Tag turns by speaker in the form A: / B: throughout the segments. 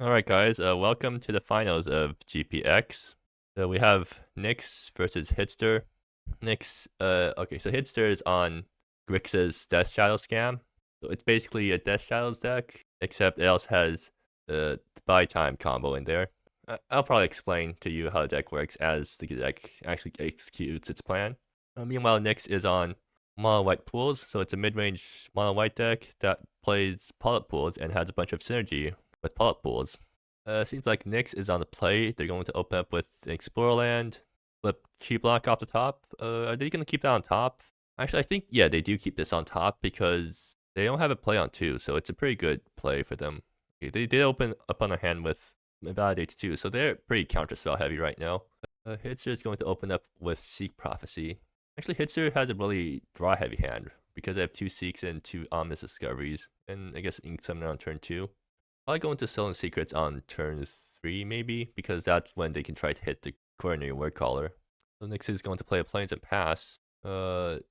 A: All right, guys. Welcome to the finals of GPX. So we have Nyx versus Hidster. Nyx. Okay. So Hidster is on Grix's Death Shadow scam. So it's basically a Death Shadows deck, except it also has the buy time combo in there. I'll probably explain to you how the deck works as the deck actually executes its plan. Meanwhile, Nyx is on mono white pools, so it's a mid-range mono white deck that plays polyp pools and has a bunch of synergy with polyp pools. Seems like Nyx is on the play. They're going to open up with an Explorer land, flip Chi Block off the top. Are they going to keep that on top? Actually, I think, yeah, they do keep this on top because they don't have a play on 2, so it's a pretty good play for them. Okay, they did open up on a hand with Invalidates too, so they're pretty counterspell heavy right now. Hitzer is going to open up with Seek Prophecy. Actually, Hitzer has a really draw heavy hand because I have 2 Seeks and 2 Ominous Discoveries, and I guess Ink Summoner on turn 2. Probably go into Stolen Secrets on turn 3, maybe, because that's when they can try to hit the Coronary Word Caller. So Nyx is going to play a Plains and pass. Hitzer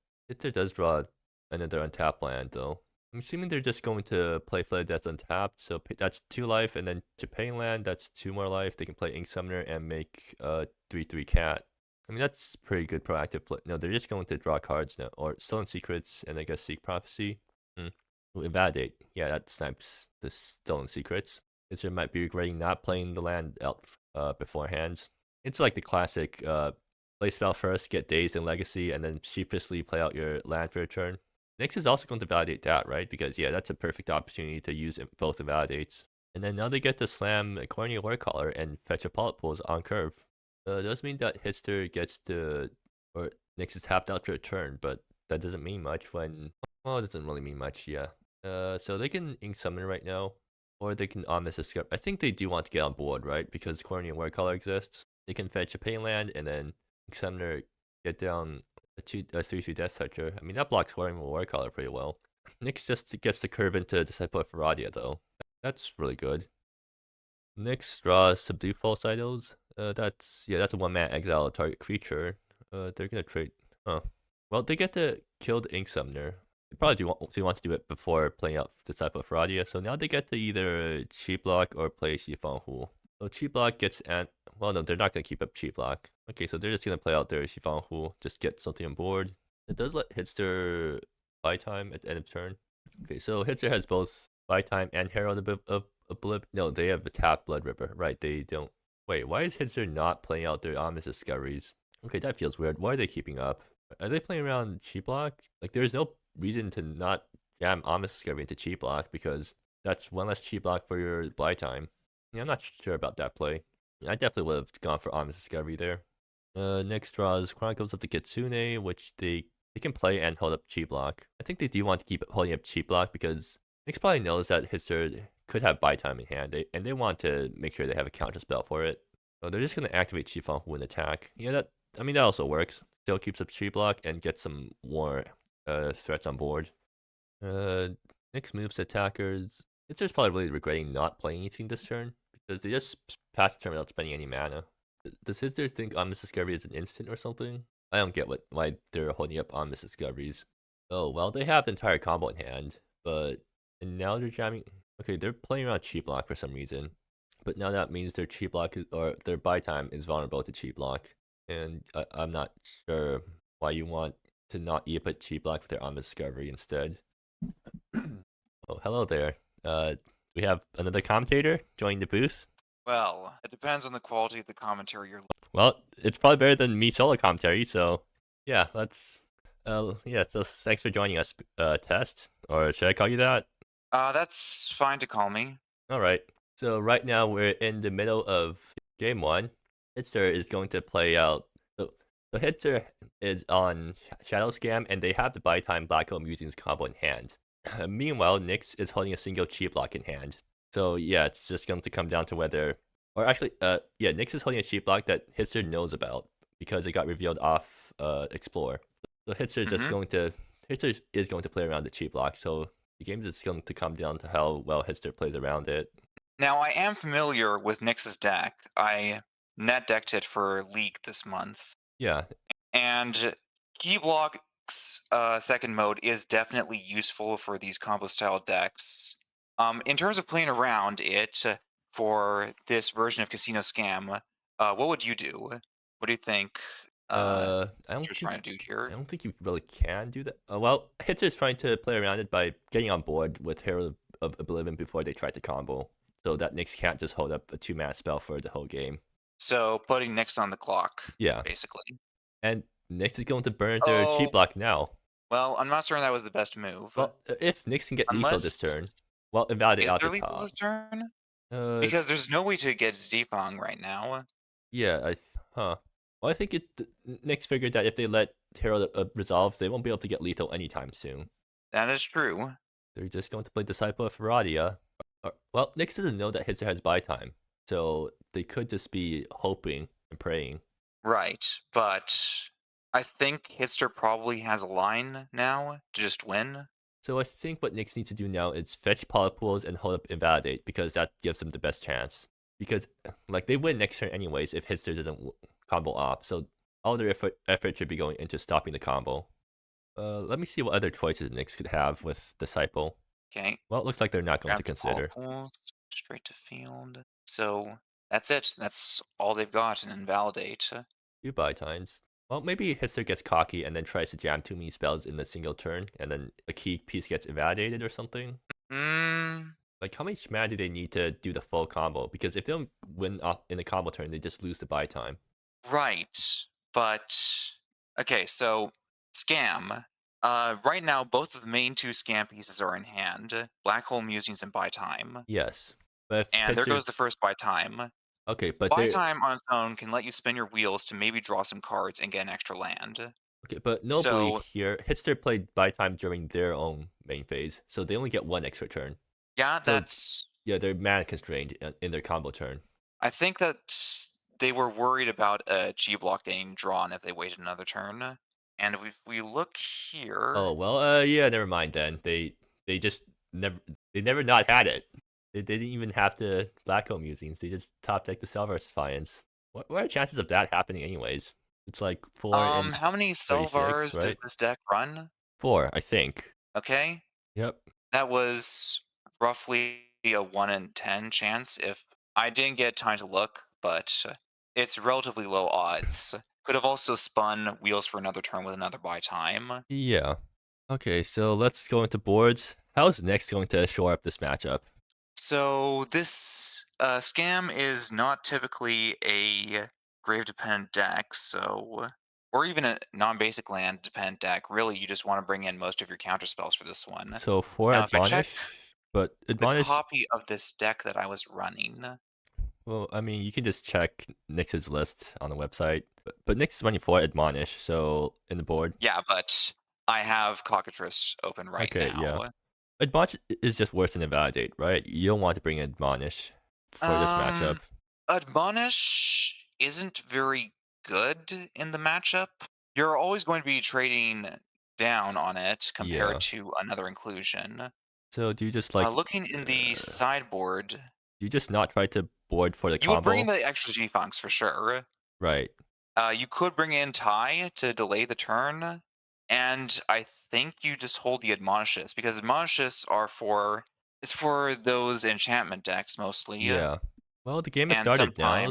A: does draw another untapped land, though. I'm assuming they're just going to play Flood Death untapped, so that's 2 life, and then Japan land, that's 2 more life. They can play Ink Summoner and make 3/3 cat. I mean, that's pretty good proactive play. No, they're just going to draw cards now, or Stolen Secrets, and I guess Seek Prophecy. Invalidate. Yeah, that snipes the Stolen Secrets. Hitzer might be regretting not playing the land out beforehand. It's like the classic play spell first, get Dazed and Legacy, and then sheepishly play out your land for a turn. Nyx is also going to validate that, right? Because, yeah, that's a perfect opportunity to use both invalidates. And then now they get to slam a Coronary Word Caller and fetch a Polyp Pools on curve. It does mean that Hidster gets to, or Nyx is tapped out for a turn, but that doesn't mean much when, well, it doesn't really mean much, yeah. So they can Ink Summon right now, or they can Omnis Escape. I think they do want to get on board, right? Because Coronary Word Caller exists. They can fetch a Pain Land and then Ink Summoner get down a 3/2 Death Toucher. I mean, that blocks Coronary Word Caller pretty well. Nyx just gets to curve into Disciple of Faradia, though. That's really good. Nyx draws Subdue False Idols. That's a 1-mana exile a target creature. They're gonna trade. Huh. Well, they get to kill the Ink Summoner. They probably do want to do it before playing out Disciple of Faradia. So now they get to either Cheap Block or play Chiffon Hu. So Cheap Block gets well, no, they're not gonna keep up Cheap Block. Okay, so they're just gonna play out their Chiffon Hu, just get something on board. It does let Hitster buy time at the end of turn. Okay, so Hitster has both buy time and Herald of Blip. No, they have a tap Blood River, right? They don't. Wait, why is Hitzer not playing out their Ominous Discoveries? Okay, that feels weird. Why are they keeping up? Are they playing around Cheap Block? Like, there's no reason to not jam Ominous Discovery into Cheap Block because that's one less Cheap Block for your buy time. Yeah, I'm not sure about that play. I definitely would have gone for Ominous Discovery there. Next draws Chronicles of the Kitsune, which they can play and hold up Cheap Block. I think they do want to keep holding up Cheap Block because Nyx probably knows that Hitzer could have buy time in hand, and they want to make sure they have a counter spell for it. So they're just going to activate Chiffon Hu and attack. Yeah, that also works. Still keeps up Chi Block and gets some more threats on board. Next moves to attackers. Hitzer's probably really regretting not playing anything this turn because they just pass the turn without spending any mana. Does Hitzer think Omnis Discovery is an instant or something? I don't get why they're holding up Omnis Discoveries. Oh, well, they have the entire combo in hand, but and now they're jamming. Okay, they're playing around Chi Block for some reason. But now that means their Chi Block or their buy time is vulnerable to Chi Block. And I'm not sure why you want to not put Chi Block for their Omnis Discovery instead. Oh, hello there. We have another commentator joining the booth.
B: Well, it depends on the quality of the commentary you're.
A: Well, it's probably better than me solo commentary, so yeah, let's. Yeah, so thanks for joining us, Test, or should I call you that?
B: That's fine to call me.
A: All right. So right now we're in the middle of game 1. Hitzer is going to play out. So Hitzer is on Shadow Scam, and they have the buy time Black Hole Musings combo in hand. Meanwhile, Nyx is holding a single Chi Block in hand. So yeah, it's just going to come down to whether, or actually, yeah, Nyx is holding a Chi Block that Hitzer knows about because it got revealed off Explore. So Hitzer is going to play around the Chi Block. So the game is going to come down to how well Hidster plays around it.
B: Now, I am familiar with Nyx's deck. I net decked it for League this month.
A: Yeah.
B: And Keyblock's second mode is definitely useful for these combo style decks. In terms of playing around it, for this version of Casino Scam, what would you do? What do you think
A: I don't
B: Hidster's trying
A: think
B: to do
A: I
B: here?
A: don't think you really can do that. Well, Hitzer is trying to play around it by getting on board with Herald of Oblivion before they try to combo, so that Nyx can't just hold up a 2-mana spell for the whole game.
B: So putting Nyx on the clock,
A: Yeah,
B: basically.
A: and Nyx is going to burn their cheat
B: Oh,
A: block now.
B: well, I'm not certain that was the best move.
A: Well, if Nyx can get lethal this
B: Unless
A: turn, well, invalidate
B: is
A: out
B: there
A: the
B: lethal this
A: top.
B: turn?
A: Uh,
B: Because there's no way to get Zfang right now.
A: yeah, huh. Well, I think Nyx figured that if they let Herald resolve, they won't be able to get lethal anytime soon.
B: That is true.
A: They're just going to play Disciple of Faradia. Well, Nyx doesn't know that Hitzer has buy time, so they could just be hoping and praying.
B: Right, but I think Hidster probably has a line now to just win.
A: So I think what Nyx needs to do now is fetch Polypools and hold up Invalidate, because that gives them the best chance. Because, like, they win next turn anyways if Hitzer doesn't combo off, so all their effort should be going into stopping the combo. Let me see what other choices Nyx could have with Disciple.
B: Okay,
A: Well, it looks like they're not going
B: grab
A: to
B: the ball
A: consider.
B: pools straight to field. So that's it. That's all they've got in Invalidate.
A: Few buy times. Well, maybe Hitster gets cocky and then tries to jam too many spells in a single turn, and then a key piece gets invalidated or something.
B: Mm,
A: Like, how much mana do they need to do the full combo? Because if they don't win off in the combo turn, they just lose the buy time.
B: right. But okay, so scam. Right now, both of the main two scam pieces are in hand: Black Hole Musings and Buy Time.
A: Yes, but if
B: And there
A: Hitster,
B: goes the first Buy Time.
A: okay, but
B: Buy
A: they
B: Time on its own can let you spin your wheels to maybe draw some cards and get an extra land.
A: okay, but nobly
B: So
A: here, Hitster played buy time during their own main phase, so they only get one extra turn.
B: yeah,
A: So
B: that's.
A: yeah, they're mana constrained in their combo turn.
B: I think that they were worried about a G block getting drawn if they waited another turn. And if we look
A: Oh
B: here,
A: well, yeah, never mind then. They just never they never not had it. They didn't even have to black hole musings. They just top deck the Salvar's Defiance. What are the chances of that happening anyways? It's like 4 in
B: how many
A: 36,
B: Selvars does
A: right?
B: this deck run?
A: 4, I think.
B: Okay,
A: Yep.
B: that was roughly a 1 in 10 chance if I didn't get time to look, but it's relatively low odds. Could have also spun wheels for another turn with another buy time.
A: Yeah. Okay, so let's go into boards. How's next going to shore up this matchup?
B: So this scam is not typically a grave dependent deck, so or even a non-basic land dependent deck. Really, you just want to bring in most of your counter spells for this one.
A: So 4
B: Now, if I check
A: admonish, but
B: the
A: admonish.
B: copy of this deck that I was running,
A: Well, I mean, you can just check Nyx's list on the website. But Nyx is running 4 admonish, so in the board.
B: yeah, but I have Cockatrice open right
A: Okay, yeah.
B: now.
A: Admonish is just worse than Invalidate, right? You don't want to bring Admonish for this matchup.
B: Um, Admonish isn't very good in the matchup. You're always going to be trading down on it compared
A: Yeah.
B: to another inclusion.
A: So do you just like,
B: Looking in the sideboard,
A: do you just not try to board for the
B: you would bring in
A: combo?
B: the extra G-Funks for sure.
A: Right.
B: You could bring in Tie to delay the turn, and I think you just hold the Admonishes because Admonishes are for it's for those enchantment decks mostly,
A: Yeah. Well, the game has
B: and
A: started now,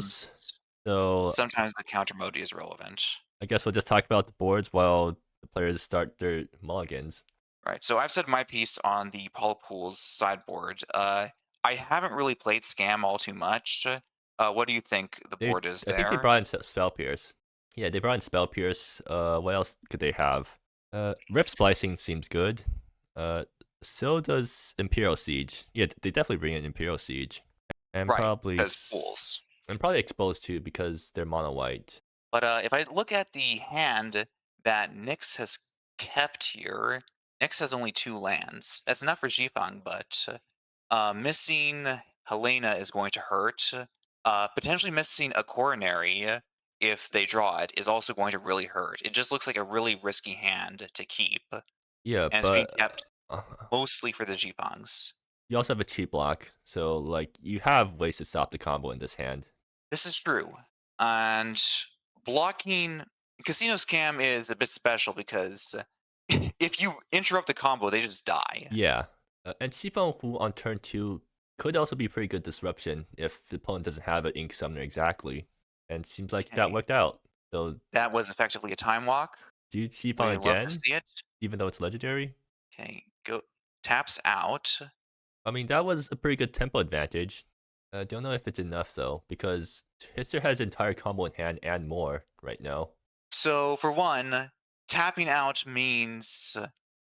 A: so
B: sometimes the counter mode is relevant.
A: I guess we'll just talk about the boards while the players start their mulligans.
B: Right. So I've said my piece on the Polypools sideboard. I haven't really played Scam all too much. What do you think the board is
A: I think they
B: there?
A: brought in Spell Pierce. Yeah, they brought in Spell Pierce. What else could they have? Rift Splicing seems good. Uh, so does Imperial Siege. Yeah, they definitely bring in Imperial Siege, and
B: Right,
A: probably
B: because pools.
A: Exposed too because they're mono white.
B: But if I look at the hand that Nyx has kept here, Nyx has only 2 lands. That's enough for Xifang, but missing Helena is going to hurt. Potentially missing a coronary if they draw it is also going to really hurt. It just looks like a really risky hand to keep, and
A: Yeah,
B: it's being
A: but
B: kept mostly for the Xifangs.
A: you also have a cheap block, so like you have ways to stop the combo in this hand.
B: This is true. And blocking Casino Scam is a bit special because if you interrupt the combo, they just die.
A: Yeah, and Sifon who on turn 2 could also be pretty good disruption if the opponent doesn't have an Ink Summoner exactly. And seems like that
B: Okay,
A: worked out. So
B: that was effectively a time walk.
A: do you Chief on
B: We love to
A: again,
B: see it.
A: even though it's legendary?
B: Okay, go taps out.
A: I mean, that was a pretty good tempo advantage. I don't know if it's enough though, because Hidster has entire combo in hand and more right now.
B: So for one, tapping out means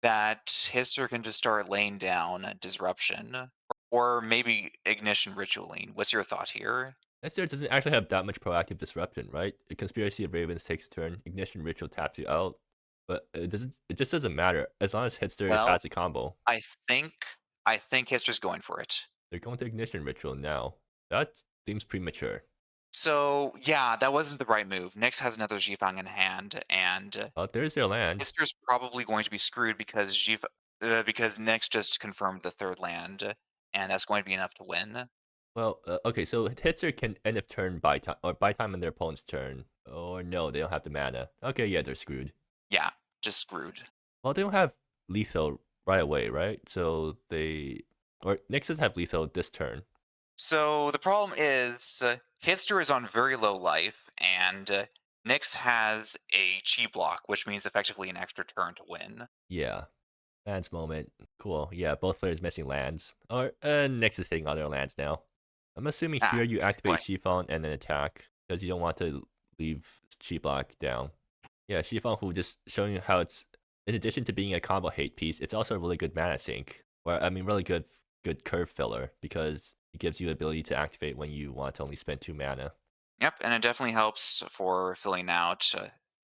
B: that Hister can just start laying down disruption or maybe ignition ritualing. What's your thought here?
A: Hidster doesn't actually have that much proactive disruption, right? A Conspiracy of Ravens takes a turn, Ignition Ritual taps you out, but it doesn't. It just doesn't matter as long as Hidster
B: Well,
A: has a combo.
B: I think I think Hister's going for it.
A: They're going to Ignition Ritual now. That seems premature.
B: So yeah, that wasn't the right move. Nyx has another Zhifang in hand, and
A: There's their land.
B: Hister's probably going to be screwed because because Nyx just confirmed the third land, and that's going to be enough to win.
A: Well, okay, so Hidster can end of turn by time or by time on their opponent's turn. Or no, they don't have the mana. Okay, yeah, they're screwed.
B: Yeah, just screwed.
A: Well, they don't have lethal right away, right? So they or Nixes have lethal this turn.
B: So the problem is Hister is on very low life, and Nyx has a chi block, which means effectively an extra turn to win.
A: Yeah, lands moment. Cool. Yeah, both players missing lands. Or Nyx is hitting other lands now. I'm assuming
B: Ah,
A: here you activate
B: boy.
A: Chiffon and then attack because you don't want to leave Chi block down. Yeah, Chiffon who just showing you how it's in addition to being a combo hate piece, it's also a really good mana sink. Or I mean, really good curve filler because it gives you the ability to activate when you want to only spend 2 mana.
B: Yep, and it definitely helps for filling out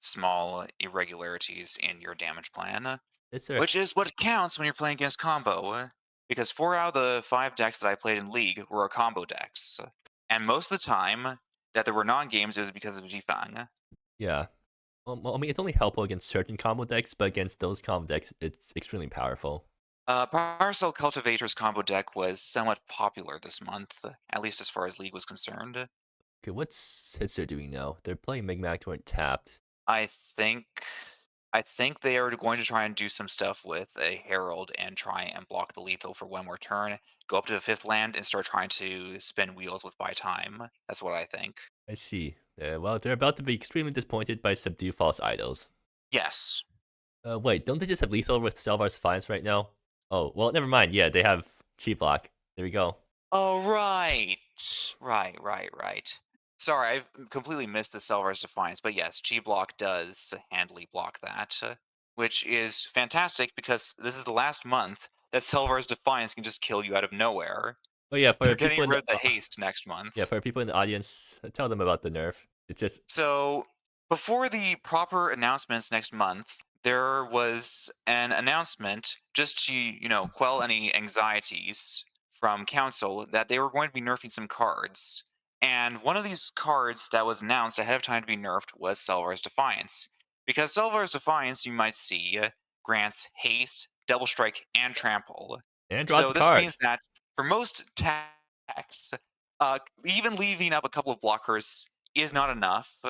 B: small irregularities in your damage plan,
A: It's a
B: which is what counts when you're playing against combo. Because 4 out of the 5 decks that I played in League were combo decks, and most of the time that there were non-games, it was because of Jifang.
A: yeah. Well, I mean, it's only helpful against certain combo decks, but against those combo decks, it's extremely powerful.
B: Parcel Cultivator's combo deck was somewhat popular this month, at least as far as League was concerned.
A: Okay, what's Hitster doing now? They're playing Migmac to tapped.
B: I think I think they are going to try and do some stuff with a Herald and try and block the lethal for one more turn, go up to the fifth land and start trying to spin wheels with buy time. That's what I think.
A: I see. Well, they're about to be extremely disappointed by Subdue False Idols.
B: Yes.
A: Wait, don't they just have lethal with Salvar's Defiance right now? Oh, well, never mind. Yeah, they have Chi Block. There we go.
B: Oh, right. Right. Sorry, I've completely missed the Selvar's Defiance, but yes, G block does handily block that, which is fantastic because this is the last month that Selvar's Defiance can just kill you out of nowhere.
A: Oh yeah, for
B: They're
A: people
B: getting
A: in
B: rid
A: the
B: of the haste next month.
A: yeah, for people in the audience, tell them about the nerf. It's just
B: So, before the proper announcements next month, there was an announcement just to, quell any anxieties from council that they were going to be nerfing some cards. And one of these cards that was announced ahead of time to be nerfed was Selvar's Defiance. Because Selvar's Defiance, you might see, grants haste, double strike, and trample.
A: and draws
B: So
A: a
B: this means
A: card.
B: that for most attacks, even leaving up a couple of blockers is not enough.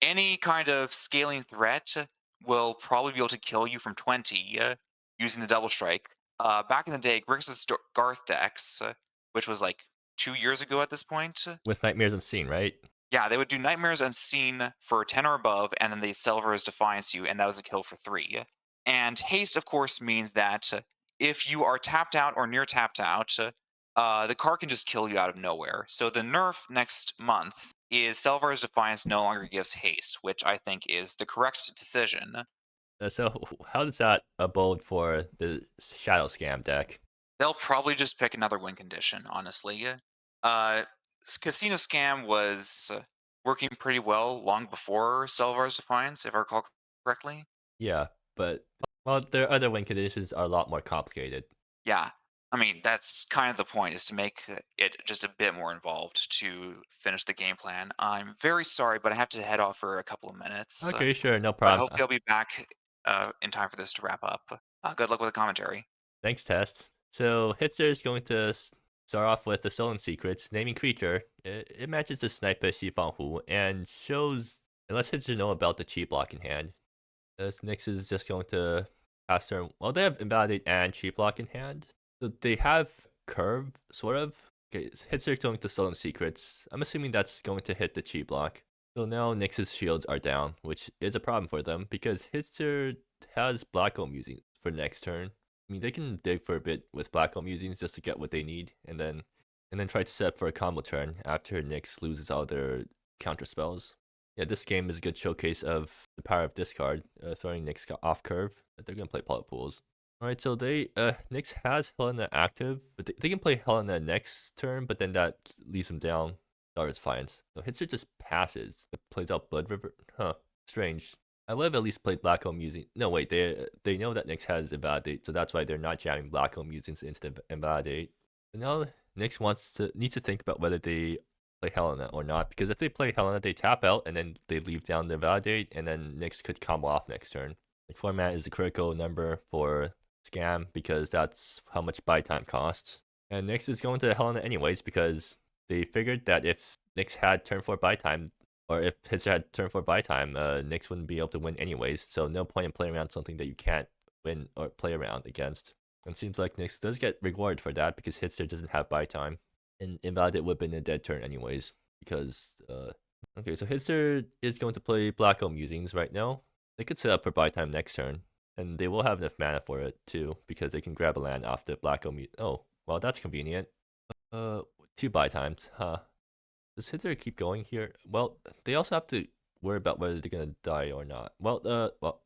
B: Any kind of scaling threat will probably be able to kill you from 20 using the double strike. Back in the day, Grixis Garth decks, which was like 2 years ago at this point,
A: With Nightmares Unseen, right?
B: yeah, they would do Nightmares Unseen for 10 or above, and then they Silver's Defiance you, and that was a kill for 3. And haste, of course, means that if you are tapped out or near tapped out, the card can just kill you out of nowhere. So the nerf next month is Silver's Defiance no longer gives haste, which I think is the correct decision.
A: So how does that bode for the Shadow Scam deck?
B: They'll probably just pick another win condition, honestly. Uh, Casino Scam was working pretty well long before Salvar's Defiance, if I recall correctly.
A: Yeah, but well, their other win conditions are a lot more complicated.
B: Yeah, I mean, that's kind of the point, is to make it just a bit more involved to finish the game plan. I'm very sorry, but I have to head off for a couple of minutes.
A: Okay, sure, no
B: But
A: problem.
B: hopefully I'll be back in time for this to wrap up. Good luck with the commentary.
A: Thanks, Test. So Hitzer is going to start off with the Stolen Secrets, naming creature. It matches the Sniper Xifang Hu and shows, unless Hitzer know about the cheat block in hand. This Nyx is just going to pass turn. Well, they have Invalidate and cheat block in hand. So they have Curve, sort of. Okay, Hidster going to Stolen Secrets. I'm assuming that's going to hit the chi block. So now Nyx's shields are down, which is a problem for them because Hidster has Black Hole Musings for next turn. I mean, they can dig for a bit with Black Hole Musings just to get what they need, and then try to set up for a combo turn after Nyx loses all their counter spells. Yeah, this game is a good showcase of the power of discard, throwing Nyx off curve. They're gonna play Polyp Pools. Alright, so Nyx has Helena active, but they can play Helena next turn, but then that leaves them down. It's fine. So Hitster just passes. It plays out Blood River. Huh. Strange. I would have at least played Black Hole Musings. No, wait, they know that Nyx has Invalidate, so that's why they're not jamming Black Hole Musings into the Invalidate. But now Nyx needs to think about whether they play Helena or not, because if they play Helena, they tap out and then they leave down the Invalidate, and then Nyx could combo off next turn. Like 4 mana is the critical number for Scam because that's how much buy time costs. And Nyx is going to Helena anyways because they figured that if Nyx had turn 4 buy time, or if Hidster had turn 4 buy time, Nyx wouldn't be able to win anyways. So no point in playing around something that you can't win or play around against. And it seems like Nyx does get rewarded for that because Hidster doesn't have buy time. And Invalidate would have been a dead turn anyways because okay, so Hidster is going to play Black Hole Musings right now. They could set up for buy time next turn. And they will have enough mana for it too, because they can grab a land off the Black Hole. Oh, well, that's convenient. 2 buy times, huh? Does Hidster keep going here? Well, they also have to worry about whether they're gonna die or not. Well,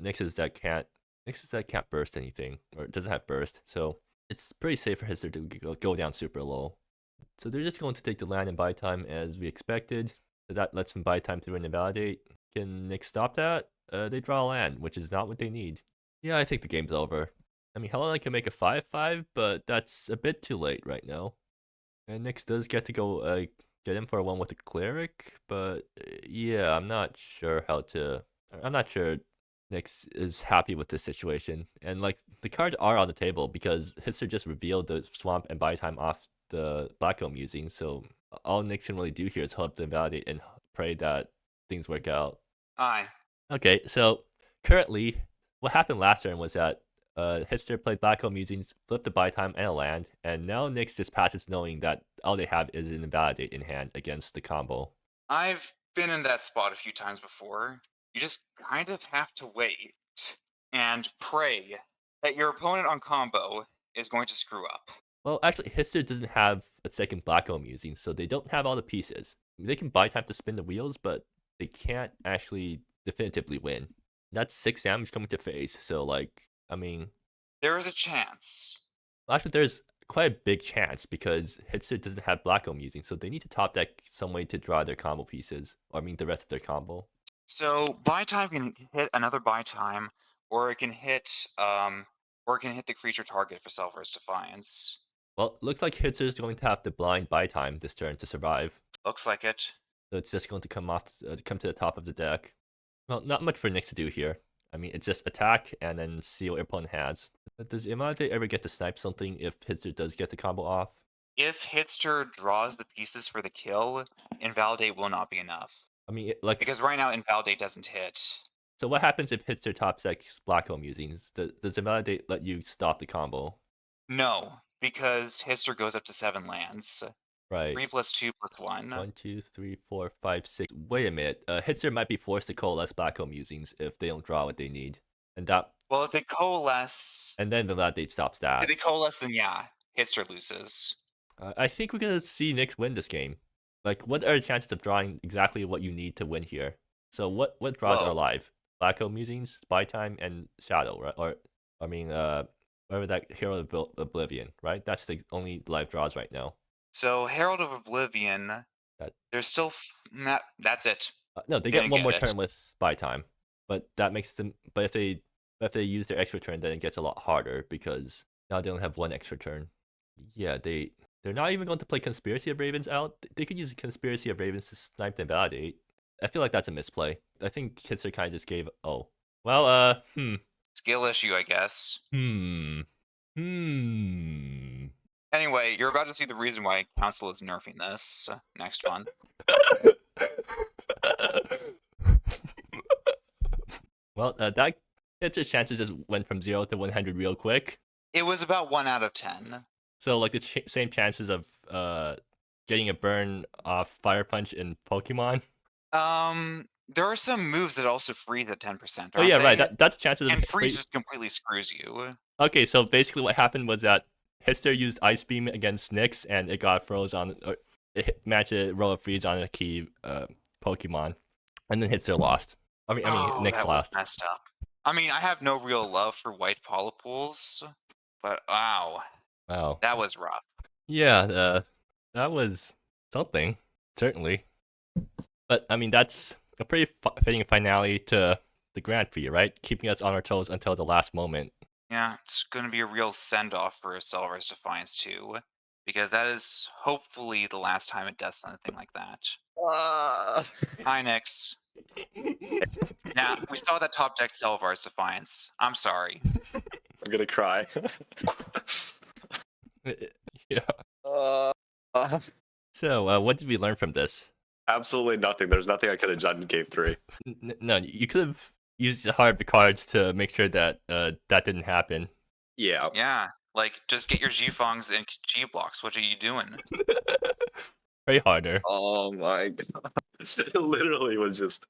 A: Nyx's deck can't burst anything, or it doesn't have burst, so it's pretty safe for Hidster to go down super low. So they're just going to take the land and buy time as we expected. So that lets them buy time through an Invalidate. Can Nyx stop that? They draw a land, which is not what they need. Yeah, I think the game's over. I mean, Helena can make a 5/5, but that's a bit too late right now. And Nyx does get to go get in for a 1 with a Cleric, but yeah, I'm not sure Nyx is happy with this situation. And like, the cards are on the table because Hitster just revealed the Swamp and buy time off the Black Hole Musing, so all Nyx can really do here is hold up the Invalidate and pray that things work out.
B: Aye.
A: Okay, so currently, what happened last turn was that Hidster played Black Hole Musings, flipped the buy time and a land, and now Nyx just passes knowing that all they have is an Invalidate in hand against the combo.
B: I've been in that spot a few times before. You just kind of have to wait and pray that your opponent on combo is going to screw up.
A: Well, actually, Hidster doesn't have a second Black Hole Musing, so they don't have all the pieces. I mean, they can buy time to spin the wheels, but they can't actually definitively win. That's 6 damage coming to face, so like, I mean,
B: There is a chance.
A: actually, there's quite a big chance because Hidster doesn't have Black Hole Musing, so they need to top deck some way to draw their combo pieces, or I mean the rest of their combo.
B: So buy time can hit another buy time, or it can hit the creature target for Self-Verse Defiance.
A: Well, looks like Hidster is going to have to blind buy time this turn to survive.
B: Looks like it.
A: So it's just going to come to the top of the deck. Well, not much for Nyx to do here. I mean, it's just attack and then see what your opponent has. But does Imadate ever get to snipe something if Hidster does get the combo off?
B: If Hitster draws the pieces for the kill, Invalidate will not be enough.
A: I mean,
B: Because right now Invalidate doesn't hit.
A: So what happens if Hidster top decks Black Hole Musings? Does Invalidate let you stop the combo?
B: No, because Hitster goes up to 7 lands.
A: Right.
B: 3 plus 2 plus 1.
A: 1, 2, 3, 4, 5, 6. Wait a minute. Hidster might be forced to coalesce Black Hole Musings if they don't draw what they need. And that.
B: Well, if they coalesce...
A: And then Invalidate stops that.
B: If they coalesce, then yeah, Hitster loses.
A: I think we're going to see Nyx win this game. Like, what are the chances of drawing exactly what you need to win here? So what draws are alive? Black Hole Musings, Spy Time, and Shadow, right? Or, I mean, whatever that Herald of Oblivion, right? That's the only live draws right now.
B: So Herald of Oblivion, there's still... that's it.
A: No, they get one more turn with Spy Time. But that makes them... But if they use their extra turn, then it gets a lot harder because now they only have 1 extra turn. Yeah, they're not even going to play Conspiracy of Ravens out. They could use Conspiracy of Ravens to snipe and validate. I feel like that's a misplay. I think Hidster kind of just gave... Oh. Well,
B: Skill issue, I guess. Anyway, you're about to see the reason why Council is nerfing this next one.
A: Well, that Hidster's chances just went from 0 to 100 real quick.
B: It was about 1 out of 10.
A: So, like, the same chances of getting a burn off Fire Punch in Pokemon.
B: There are some moves that also freeze at 10%,
A: Oh
B: aren't
A: yeah, right.
B: they?
A: That's chances of
B: And freeze
A: free.
B: just completely screws you.
A: Okay, so basically what happened was that Hidster used Ice Beam against Nyx, and it got froze on. Or it managed to roll a freeze on a key Pokemon, and then Hidster lost. I mean,
B: Oh,
A: Nyx
B: that was
A: lost.
B: messed up. I mean, I have no real love for white polypools, but wow,
A: Wow.
B: that was rough.
A: Yeah, that was something, certainly. But I mean, that's a pretty fitting finale to the Grand Prix, right? Keeping us on our toes until the last moment.
B: Yeah, it's gonna be a real send-off for Selvar's Defiance too, because that is hopefully the last time it does something like that. Hi, Nix. Now, we saw that top deck Selvar's Defiance. I'm sorry.
C: I'm gonna cry.
A: Yeah.
C: uh,
A: So, what did we learn from this?
C: Absolutely nothing. There's nothing I could have done in game 3.
A: No, you could have used the heart of the cards to make sure that that didn't happen.
C: Yeah.
B: Yeah, like, just get your G-Fongs and G-Blocks. What are you doing?
A: Way harder.
C: Oh my god. It literally was just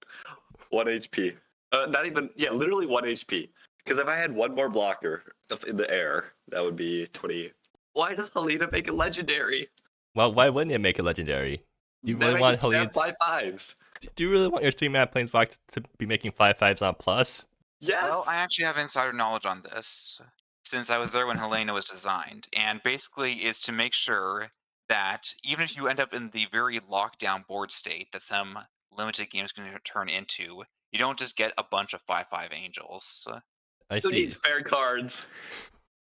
C: 1 HP. Not even, yeah, literally 1 HP. Because if I had one more blocker in the air, that would be 20. Why does Helena make it legendary?
A: Well, why wouldn't it make it legendary? Do you
C: Then
A: really
C: I
A: want
C: can
A: Helena?
C: snap 5/5s.
A: Do you really want your 3-mana Planeswalker to be making 5/5s on plus?
C: Yes.
B: Well, I actually have insider knowledge on this, since I was there when Helena was designed, and basically is to make sure that even if you end up in the very lockdown board state that some limited games can turn into, you don't just get a bunch of 5/5 angels.
A: I
C: Who
A: see.
C: needs fair cards?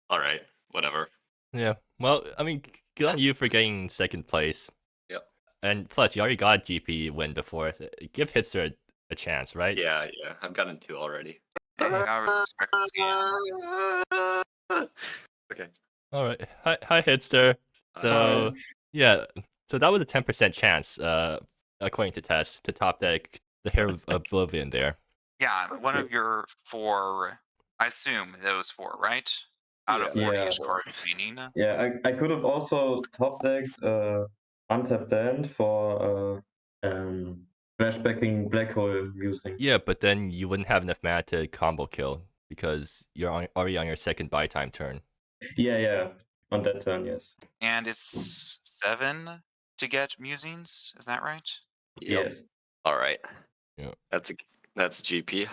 C: All right, whatever.
A: Yeah. Well, I mean, good on you for getting second place.
C: Yep.
A: And plus, you already got a GP win before. Give Hitster a chance, right?
C: Yeah, I've gotten 2 already.
B: Hey, I would respect the scam.
C: Okay.
A: All right. Hi, Hitster. So, yeah. So that was a 10% chance, according to Tess, to top deck the Hair of Oblivion there.
B: Yeah, one of your 4, I assume those 4, right? Out of
C: Yeah.
B: 40-ish cards remaining.
D: Yeah, I could have also top decked untapped land for flashbacking black hole using.
A: Yeah, but then you wouldn't have enough mana to combo kill because you're already on your second buy time turn.
D: Yeah, on that turn, yes.
B: And it's 7 to get musings, is that right?
C: Yep.
D: Yes.
C: All right.
A: Yeah.
C: That's a GP.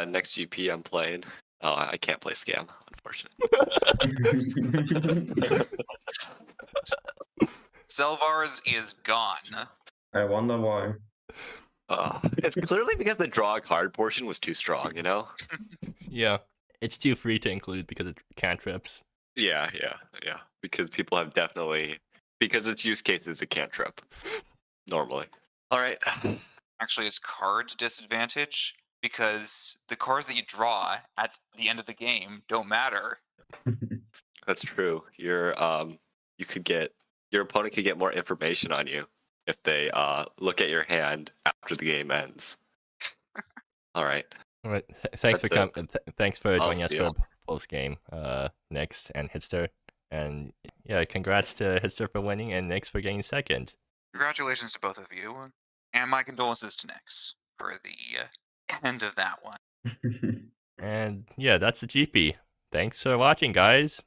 C: Next GP I'm playing. Oh, I can't play Scam, unfortunately.
B: Selvar's is gone.
D: I wonder why.
C: It's clearly because the draw a card portion was too strong, you know?
A: Yeah. It's too free to include because of cantrips.
C: Yeah. Because people have because its use case is a cantrip. Normally. All right.
B: Actually, it's card disadvantage because the cards that you draw at the end of the game don't matter.
C: That's true. Your opponent could get more information on you if they look at your hand after the game ends. All right.
A: All right. Thanks for
C: That's
A: coming. Thanks for
C: I'll
A: joining us
C: see
A: for
C: y'all.
A: post game, Nyx and Hitster. And yeah, congrats to Hitster for winning and Nyx for getting second.
B: Congratulations to both of you, and my condolences to Nyx for the end of that one.
A: And yeah, that's the GP. Thanks for watching, guys.